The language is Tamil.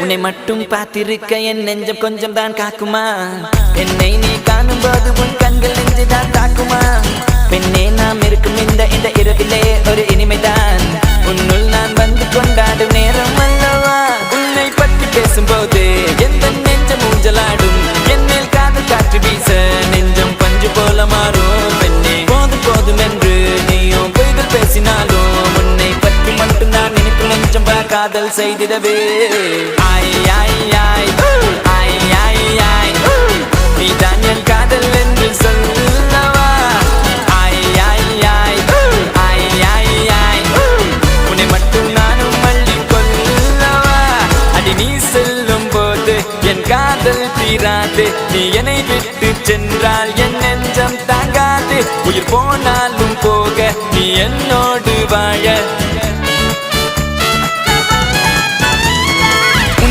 உன்னை மட்டும் பார்த்திருக்க என் நெஞ்சம் கொஞ்சம் தான் காக்குமா என்னை நீ காணும் போது உன் கண்கள் நெஞ்சுதான் தாக்குமா பெண்ணே நாம் இருக்கும் இந்த இரவிலே ஒரு இனிமைதான் உன்னுள் நான் வந்து கொண்டாடும் நேரம் அல்லவா உன்னை பற்றி பேசும்போது எந்த நெஞ்சம் ஊஞ்சலாடும் என் மேல் காதல் காற்று வீச நெஞ்சம் பஞ்சு போல மாறும் பெண்ணே போதும் போதும் என்று நீயும் பொய்கள் பேசினாலும் உன்னை பற்றி மட்டும் நான் நினைக்கும் நெஞ்சம் காதல் செய்திடவே ஆய் ஆய் ஆய் ஆய் ஆய் ஆய் நீதான் என் காதல் என்று சொல்லவா ஆய் ஆய் ஆய் ஆய் ஆய் ஆய் உன்னை மட்டும் நானும் மல்லி கொள்ளவா அடி நீ செல்லும் போது என் காதல் தீராது நீ என்னை விட்டு சென்றால் என் நெஞ்சம் தாங்காது உயிர் போனாலும் போக நீ என்னோடு வாழ